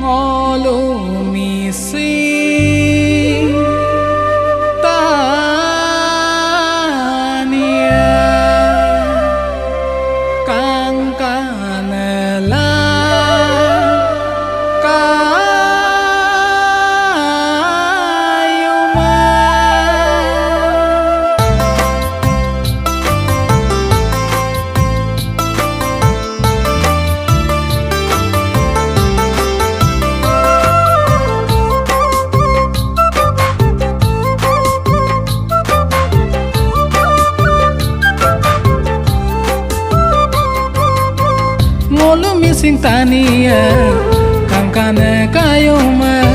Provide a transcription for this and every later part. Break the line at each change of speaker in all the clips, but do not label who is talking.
ngolu misi ngolu mising tania kang kana kayoma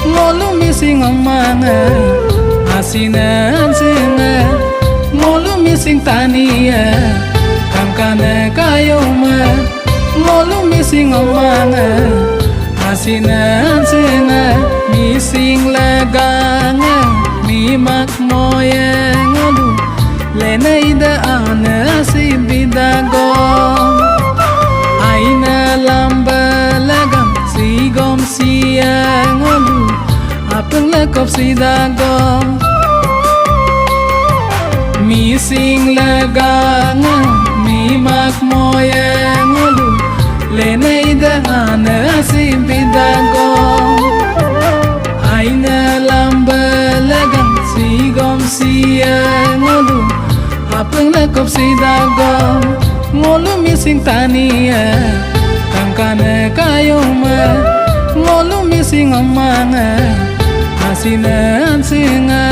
ngolu mising omanga asinan singa ngolu mising tania kang kana kayoma ngolu mising omanga asinan singa mising laganga mimak moya ngolu lenaida ana sibidago aina lamba lagam sigom siang olu apeng lekop sidago mising lagangan mimak moyang olu lenaida ana sibidago aina lamba lagam sigom siang olu apeng lekop sidago ngolu mising tania kang kana kayoma ngolu mising omanga asinan singa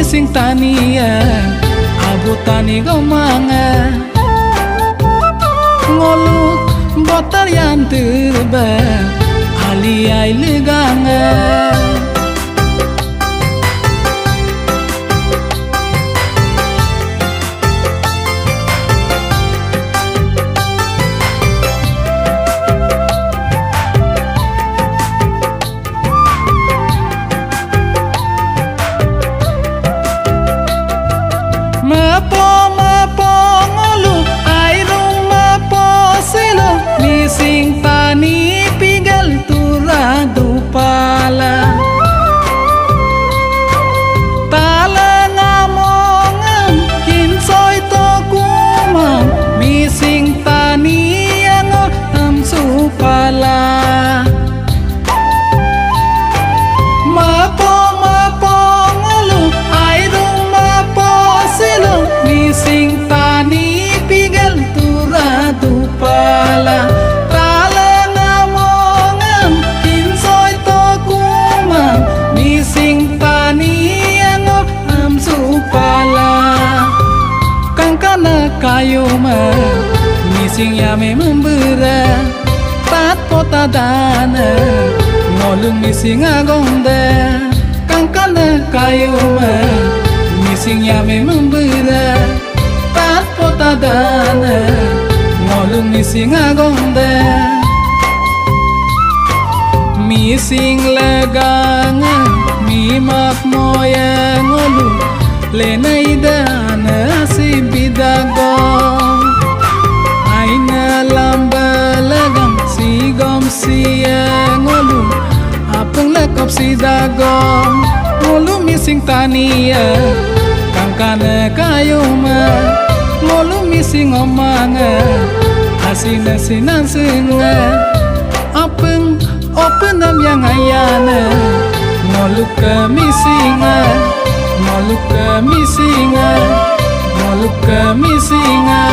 mising tania abutani gomanga ngolu botar yang terba ali ai leganga mising tani pigal turadu pala tala ngamongam kinsoy to kumam mising tani ano amsu pala mapo ngulu airong mapo silo mising tani pigal turadu pala kayoma mising yame membera tat pota dana ngolung mising agonda kang kana kayoma mising yame membera tat pota dana ngolung mising agonda mising laganga mimak moya ngolu lenaida na sibidago aina lamba lagam sigom siang ngolu apeng lekop sidago ngolu mising tania kang kana kayoma ngolu misi ngomang asina sinan senga apeng openam yang ayana ngolu kemisinga ngolu kemisinga ngolu kemisinga